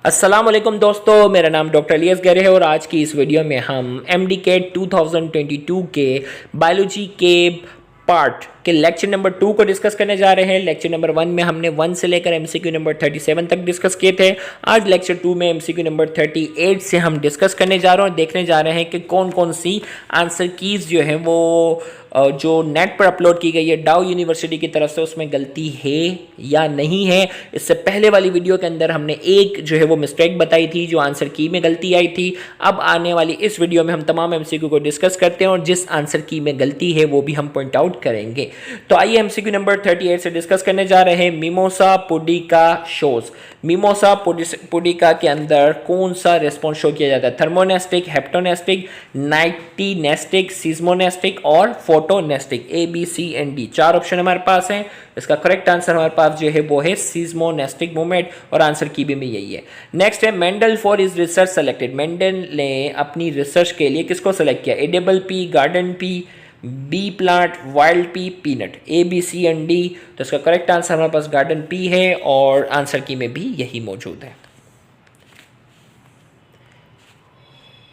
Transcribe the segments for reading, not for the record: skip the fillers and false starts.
अस्सलाम वालेकुम दोस्तों, मेरा नाम डॉक्टर इलियास गैरे है और आज की इस वीडियो में हम MD-CAT 2022 के बायोलॉजी के पार्ट के लेक्चर नंबर 2 को डिस्कस करने जा रहे हैं। लेक्चर नंबर 1 में हमने 1 से लेकर MCQ नंबर 37 तक डिस्कस किए थे। आज लेक्चर 2 में MCQ नंबर 38 से हम डिस्कस करने जा रहे हैं और देखने जा रहे हैं कि कौन कौन सी आंसर कीज जो है वो जो नेट पर अपलोड की गई है डाउ यूनिवर्सिटी की तरफ से, उसमें गलती है या नहीं है। इससे पहले वाली वीडियो के अंदर हमने एक जो है वो मिस्टेक बताई थी, जो आंसर की में गलती आई थी। अब आने वाली इस वीडियो में हम तमाम MCQ को डिस्कस करते हैं और जिस आंसर की में गलती है वो भी हम पॉइंट आउट करेंगे। तो आइए MCQ नंबर 38 से डिस्कस करने जा रहे हैं। Mimosa pudica shows. Mimosa pudica के अंदर कौन सा रेस्पॉन्स शो किया जाता है? थर्मोनेस्टिक, हेप्टोनेस्टिक, नाइटिनेस्टिक, सिज्मोनेस्टिक और फोटोनेस्टिक। ABCD 4 ऑप्शन हमारे पास हैं। इसका करेक्ट आंसर हमारे पास जो है वो है सिज्मोनेस्टिक मूवमेंट और आंसर की भी में यही है। नेक्स्ट है Mendel for his research selected. Mendel ने अपनी रिसर्च के लिए किसको सेलेक्ट किया? Edible pea, garden pea, bee plant, wild pea, peanut. ABCD। तो इसका करेक्ट आंसर हमारे पास गार्डन पी है और आंसर की में भी यही मौजूद है।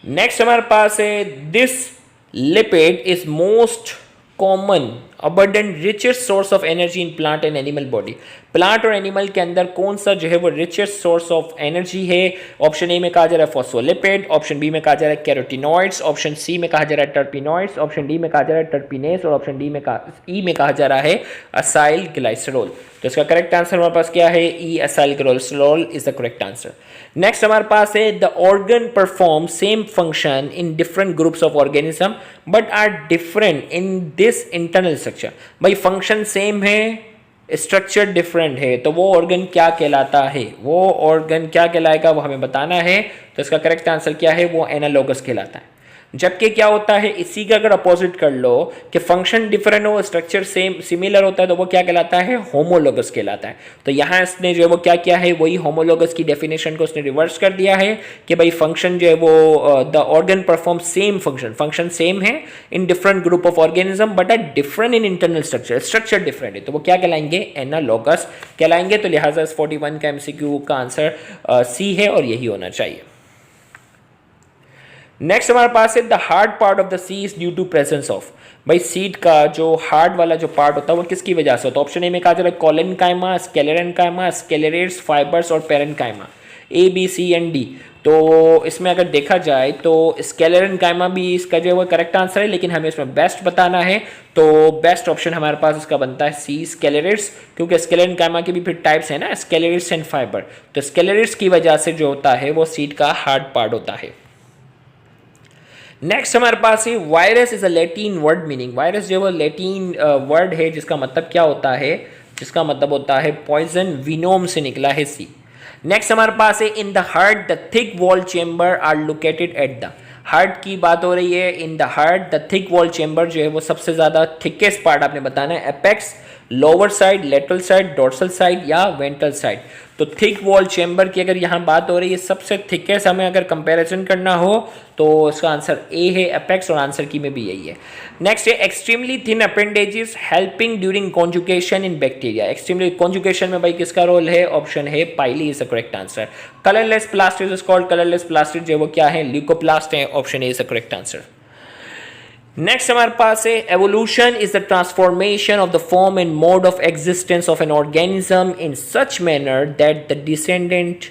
नेक्स्ट हमारे पास है this lipid is most common abundant richest source of energy in plant and animal body. Plant और एनिमल के अंदर कौन सा जो है वो रिचेस्ट सोर्स ऑफ एनर्जी है? ऑप्शन ए में कहा जा रहा है फॉस्फोलिपिड, ऑप्शन बी में कहा जा रहा है कैरोटिनॉइड्स, ऑप्शन सी में कहा जा रहा है टर्पिनॉइड्स, ऑप्शन डी में कहा जा रहा है टर्पिनेस और ऑप्शन ई में कहा जा रहा है असाइल ग्लाइसरॉल। तो इसका करेक्ट आंसर हमारे पास क्या है? E, acyl glycerol is the correct answer. Next हमारे पास है the organ perform same function in different groups of organism but are different in this internal structure. भाई फंक्शन सेम है, स्ट्रक्चर डिफरेंट है, तो वो ऑर्गन क्या कहलाता है? वो ऑर्गन क्या कहलाएगा वो हमें बताना है। तो इसका करेक्ट आंसर क्या है? वो एनालोगस कहलाता है। जबकि क्या होता है, इसी का अगर अपोजिट कर लो कि फंक्शन डिफरेंट हो, स्ट्रक्चर सेम सिमिलर होता है, तो वो क्या कहलाता है? होमोलोगस कहलाता है। तो यहाँ इसने जो है वो क्या किया है, वही होमोलोगस की डेफिनेशन को उसने रिवर्स कर दिया है कि भाई फंक्शन जो है वो the organ perform same function same है in different group of organism but are different in internal structure different है, तो वो क्या कहलाएंगे? एनालोगस कहलाएंगे। तो लिहाजा 41 का MCQ का आंसर सी है और यही होना चाहिए। नेक्स्ट हमारे पास है the hard part of the seed is due to presence of. भाई सीड का जो हार्ड वाला जो पार्ट होता है वो किसकी वजह से होता है? ऑप्शन ए में कहा जा रहा है कॉलेनकाइमा, स्केलेरेनकाइमा, स्केलेरेट्स, फाइबर्स और पेरेनकाइमा। ABCD। तो इसमें अगर देखा जाए तो स्केलेरेनकाइमा भी इसका जो है वो करेक्ट आंसर है, लेकिन हमें इसमें बेस्ट बताना है तो बेस्ट ऑप्शन हमारे पास इसका बनता है सी, स्केलेरेट्स, क्योंकि स्केलेरेनकाइमा के भी फिर टाइप्स है ना, स्केलेरेट्स एंड फाइबर। तो स्केलेरेट्स की वजह से जो होता है वो सीड का हार्ड पार्ट होता है। नेक्स्ट हमारे पास है virus is a Latin word meaning. Virus जो है वो लैटिन वर्ड है जिसका मतलब क्या होता है? जिसका मतलब होता है पॉइजन, विनोम से निकला है सी। नेक्स्ट हमारे पास है in the heart the thick wall chamber are located at the. Heart की बात हो रही है। In the heart the thick wall chamber जो है वो सबसे ज्यादा थिकेस्ट पार्ट आपने बताना है, apex, lower side, lateral side, dorsal side या वेंट्रल साइड। तो थिक वॉल चेंबर की अगर यहाँ बात हो रही है सबसे थिकेस्ट, हमें अगर कंपैरिजन करना हो तो इसका आंसर ए है, एपेक्स, और आंसर की में भी यही है। नेक्स्ट है extremely thin appendages helping during conjugation in bacteria. Extremely conjugation में भाई किसका रोल है? ऑप्शन है pili is the correct answer. Colourless plastid is called, colourless plastid जो वो क्या है? ल्यूकोप्लास्ट है। Option A is the correct answer. Next हमारे पास है evolution is the transformation of the form and mode of existence of an organism in such manner that the descendant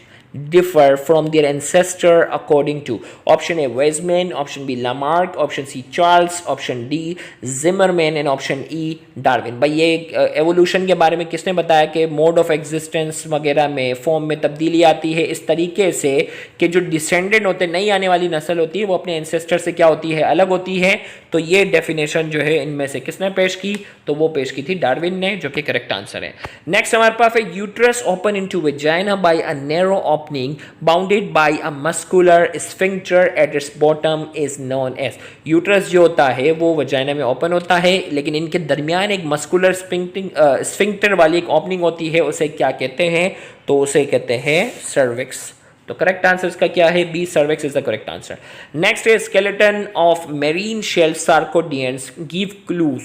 differ from their ancestor according to। Option A Weismann, option B Lamarck, option C Charles, option D Zimmerman and option E Darwin. भाई ये evolution के बारे में किसने बताया कि mode of existence वगैरह में फॉर्म में तब्दीली आती है इस तरीके से कि जो डिसेंडेंट होते हैं, नई आने वाली नस्ल होती है, वो अपने एंसेस्टर से क्या होती है? अलग होती है। तो ये डेफिनेशन जो है इनमें से किसने पेश की? तो वो पेश की थी डार्विन ने, जो कि करेक्ट आंसर है। नेक्स्ट हमारे पास है uterus open into vagina by a narrow opening bounded by a muscular sphincter at its bottom is known as। Uterus जो होता है वो वजाइना में ओपन होता है, लेकिन इनके दरमियान एक मस्कुलर स्फिंक्टर वाली एक ओपनिंग होती है, उसे क्या कहते हैं? तो उसे कहते हैं सर्विक्स। तो करेक्ट आंसर इसका क्या है? B, cervix is the correct answer. Next है skeleton of marine shell sarcodians give clues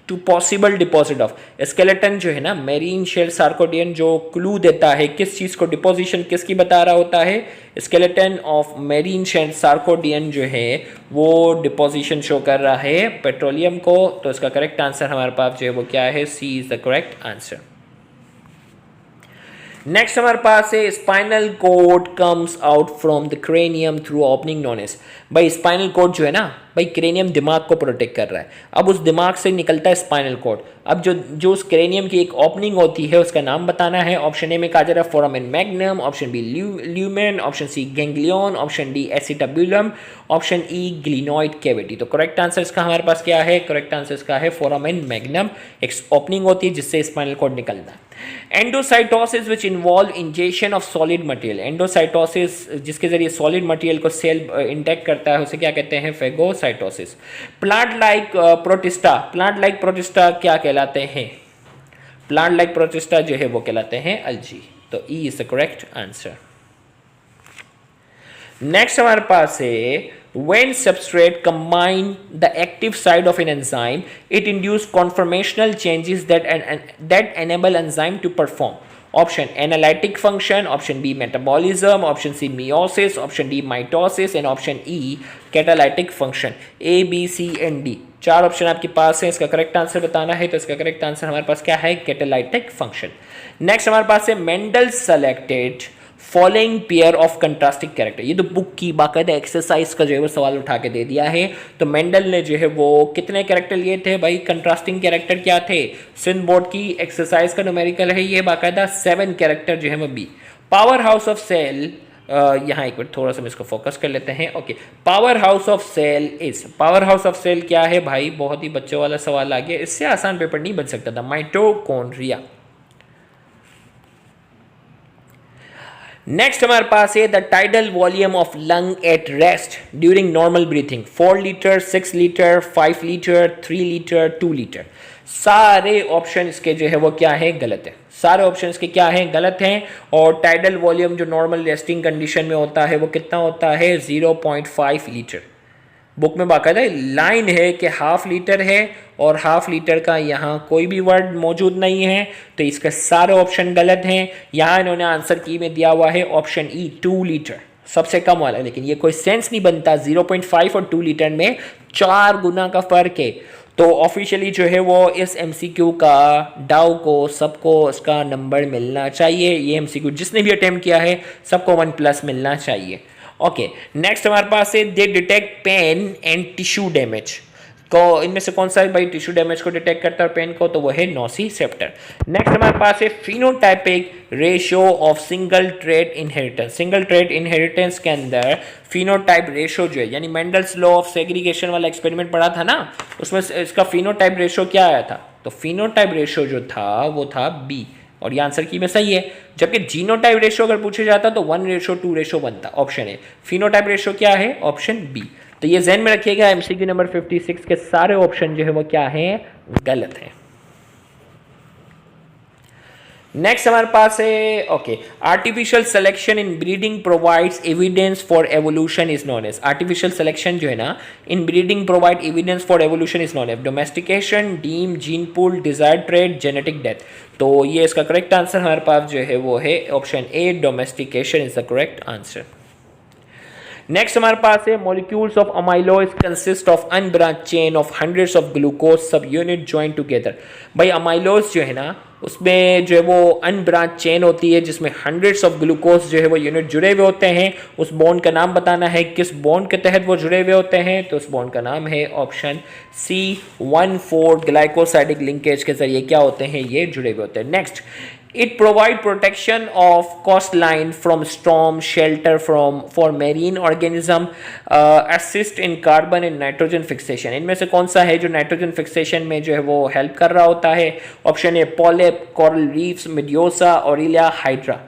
to possible deposit of skeleton जो है ना मेरीन शेल सार्कोडियन जो क्लू देता है किस चीज़ को डिपोजिशन किसकी बता रहा होता है स्केलेटन ऑफ मेरीन शेल सार्कोडियन जो है वो डिपोजिशन शो कर रहा है पेट्रोलियम को। तो इसका करेक्ट आंसर हमारे पास जो है वो क्या है C is the correct answer. Next हमारे पास है spinal cord comes out from the cranium through opening known as. भाई स्पाइनल कोड जो है ना भाई क्रेनियम दिमाग को प्रोटेक्ट कर रहा है, अब उस दिमाग से निकलता है स्पाइनल कोड। अब जो उस क्रेनियम की एक ओपनिंग होती है उसका नाम बताना है। ऑप्शन ए में कहा जा रहा है foramen magnum, option B lumen, option C ganglion, option D acetabulum, option E glenoid cavity. तो करेक्ट आंसर इसका हमारे पास क्या है करेक्ट आंसर इसका है फोरामेन मैग्नम। एक ओपनिंग होती है जिससे स्पाइनल कोड निकलता है। Endocytosis which involve injection of solid material, endocytosis जिसके जरिए सॉलिड मटेरियल को सेल इंटेक्ट करता है उसे क्या कहते हैं फेगोसाइटोसिस। प्लांट लाइक प्रोटिस्टा क्या कहलाते हैं प्लांट लाइक प्रोटिस्टा जो है वो कहलाते हैं अल्जी। तो E is the correct answer. Next हमारे पास है when substrate combine the active side of an enzyme it induce conformational changes that enable enzyme to perform. Option analytic function, option B metabolism, option C meiosis, option D mitosis and option E catalytic function. A B C and D चार option आपके पास है, इसका correct answer बताना है। तो इसका correct answer हमारे पास क्या है कैटालाइटिक फंक्शन। नेक्स्ट हमारे पास है Mendel selected following pair of contrasting character. ये तो बुक की बाकायदा एक्सरसाइज का जो है वो सवाल उठा के दे दिया है। तो मेंडल ने जो है वो कितने कैरेक्टर लिए थे भाई कंट्रास्टिंग कैरेक्टर क्या थे सिंध बोर्ड की एक्सरसाइज का न्यूमेरिकल है ये बाकायदा 7 कैरेक्टर जो है वो B. Power house of cell यहाँ एक मिनट थोड़ा सा हम इसको फोकस कर लेते हैं। Okay power house of cell is power house of cell क्या है भाई बहुत ही बच्चों वाला सवाल आ गया, इससे आसान पेपर नहीं बन सकता था। माइटोकॉन्ड्रिया। नेक्स्ट हमारे पास है the tidal volume of lung at rest during normal breathing 4 litre 6 litre 5 litre 3 litre 2 litre. सारे ऑप्शन इसके जो है वो क्या है गलत है, सारे ऑप्शन इसके क्या है गलत हैं। और टाइडल वॉल्यूम जो नॉर्मल रेस्टिंग कंडीशन में होता है वो कितना होता है 0.5 लीटर। बुक में बाकायदा लाइन है कि हाफ लीटर है और हाफ लीटर का यहाँ कोई भी वर्ड मौजूद नहीं है, तो इसके सारे ऑप्शन गलत हैं। यहाँ इन्होंने आंसर की में दिया हुआ है ऑप्शन ई 2 लीटर सबसे कम वाला, लेकिन ये कोई सेंस नहीं बनता। 0.5 और 2 लीटर में 4 गुना का फर्क है। तो ऑफिशियली जो है वो इस एमसीक्यू का डाउ को सबको इसका नंबर मिलना चाहिए। ये एमसीक्यू जिसने भी अटेम्प्ट किया है सबको 1+ मिलना चाहिए। ओके नेक्स्ट हमारे पास है they detect pain and tissue damage. तो इनमें से कौन सा भाई टिश्यू डैमेज को डिटेक्ट करता है पेन को, तो वो है नोसिसेप्टर। नेक्स्ट हमारे पास है phenotypic ratio of single trait inheritance. Single trait inheritance के अंदर फिनोटाइप रेशियो जो है यानी मेंडल्स लॉ ऑफ सेग्रीगेशन वाला एक्सपेरिमेंट पढ़ा था ना, उसमें इसका फिनोटाइप रेशियो क्या आया था, तो फिनोटाइप रेशियो जो था वो था बी और ये आंसर की में सही है। जबकि जीनोटाइप रेशियो अगर पूछे जाता तो 1:2:1 था। ऑप्शन है फिनोटाइप रेशियो क्या है ऑप्शन बी। तो ये ध्यान में रखिएगा एमसीक्यू नंबर 56 के सारे ऑप्शन जो है वो क्या हैं गलत हैं। नेक्स्ट हमारे पास है okay artificial selection in breeding provides evidence for evolution is known as. Artificial selection जो है ना in breeding provide evidence for evolution is known as domestication, deme, gene pool, desired trait, genetic death. तो ये इसका correct answer हमारे पास जो है वो है option A domestication is the correct answer. Next हमारे पास है molecules of amylose consist of unbranch chain of hundreds of glucose सब यूनिट ज्वाइन टुगेदर। भाई अमाइलोज जो है ना उसमें जो है वो अनब्रांच चेन होती है जिसमें हंड्रेड्स ऑफ ग्लूकोज जो है वो यूनिट जुड़े हुए होते हैं। उस बॉन्ड का नाम बताना है किस बॉन्ड के तहत वो जुड़े हुए होते हैं, तो उस बॉन्ड का नाम है ऑप्शन सी 1,4 ग्लाइकोसाइडिक लिंकेज के जरिए क्या होते हैं ये जुड़े हुए होते हैं। Next it provide protection of coastline from storm, shelter for marine organism, assist in carbon and nitrogen fixation। इनमें से कौन सा है जो नाइट्रोजन फिक्सेशन में जो है वो हेल्प कर रहा होता है, option A polyp, coral reefs, mediosa, aurelia, hydra.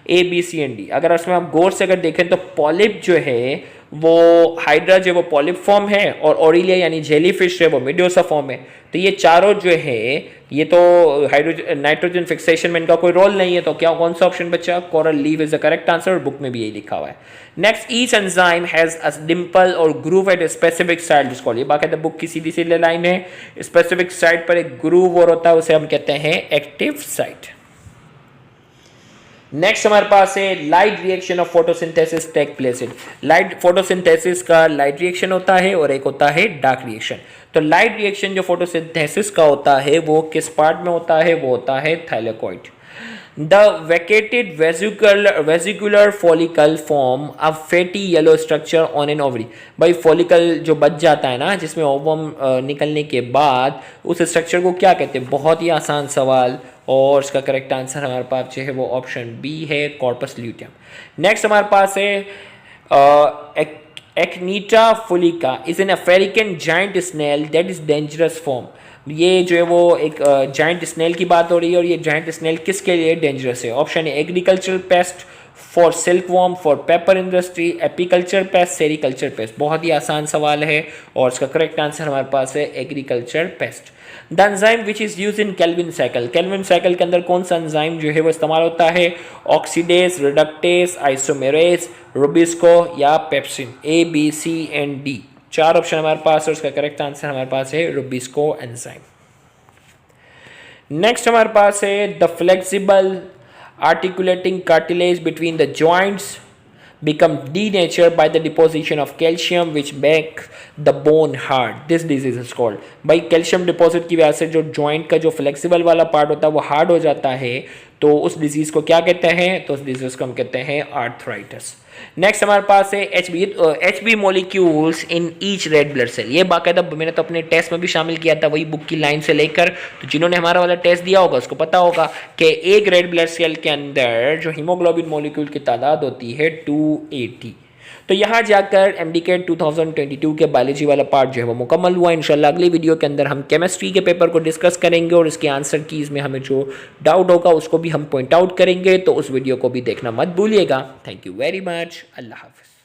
A B C and D. अगर उसमें आप गौर से अगर देखें तो पॉलिप जो है वो हाइड्रा जो है वो पॉलिप फॉर्म है, और ओरिलिया यानी जेलीफिश जो है वो मिडोसा फॉर्म है। तो ये चारों जो है ये तो हाइड्रोजन नाइट्रोजन फिक्सेशन में इनका कोई रोल नहीं है, तो क्या कौन सा ऑप्शन बचा? Coral leaf is the correct answer, और बुक में भी यही लिखा हुआ है। Next, each enzyme has a dimple और groove at specific side is called. ये बाकायदा बुक की सीधी सीधी लाइन है, स्पेसिफिक साइड पर एक ग्रूव और होता है, उसे हम कहते हैं एक्टिव साइट। नेक्स्ट हमारे पास है light reaction of photosynthesis take place in. Light photosynthesis का लाइट रिएक्शन होता है और एक होता है डार्क रिएक्शन। तो लाइट रिएक्शन जो फोटोसिंथेसिस का होता है वो किस पार्ट में होता है? वो होता है thylakoid. The vacated vesicular follicle form a fatty yellow structure on an ovary. भाई फॉलिकल जो बच जाता है ना, जिसमें ओवम निकलने के बाद, उस स्ट्रक्चर को क्या कहते हैं? बहुत ही आसान सवाल, और इसका करेक्ट आंसर हमारे पास जो है वो ऑप्शन बी है, कॉर्पस ल्यूटियम। नेक्स्ट हमारे पास है एक्नीटा fulica is an African giant snail that is dangerous form. ये जो है वो एक जाइंट स्नेल की बात हो रही है, और ये जाइंट स्नेल किसके लिए डेंजरस है? ऑप्शन है agricultural paste, for silk worm, for paper industry, apiculture paste, sericulture paste. बहुत ही आसान सवाल है, और इसका करेक्ट आंसर हमारे पास है agriculture pest. The enzyme which is use in Calvin cycle. Calvin cycle के अंदर कौन सा एंजाइम जो है वो इस्तेमाल होता है? ऑक्सीडेज, रिडक्टेज, आइसोमेरेज, रुबिस्को या pepsin. A B C and D, चार ऑप्शन हमारे पास है, और उसका करेक्ट आंसर हमारे पास है रुबिस्को एंजाइम। नेक्स्ट हमारे पास है the flexible articulating cartilage between the joints become denatured by the deposition of calcium which make the bone hard. This disease is called। भाई कैल्शियम डिपॉजिट की वजह से जो जॉइंट का जो फ्लेक्सिबल वाला पार्ट होता है वो हार्ड हो जाता है, तो उस डिजीज को क्या कहते हैं? तो उस डिजीज को हम कहते हैं आर्थराइटिस। नेक्स्ट हमारे पास है H B molecules in each red blood cell. ये बाकायदा मैंने तो अपने टेस्ट में भी शामिल किया था, वही बुक की लाइन से लेकर। तो जिन्होंने हमारा वाला टेस्ट दिया होगा उसको पता होगा कि एक रेड ब्लड सेल के अंदर जो हीमोग्लोबिन मॉलिक्यूल की तादाद होती है 280। तो यहाँ जाकर एमडीकेट 2022 के बायोलॉजी वाला पार्ट जो है वो मुकम्मल हुआ। इंशाल्लाह अगली वीडियो के अंदर हम केमिस्ट्री के पेपर को डिस्कस करेंगे, और इसके आंसर कीज में हमें जो डाउट होगा उसको भी हम पॉइंट आउट करेंगे, तो उस वीडियो को भी देखना मत भूलिएगा। Thank you very much. अल्लाह हाफिज़।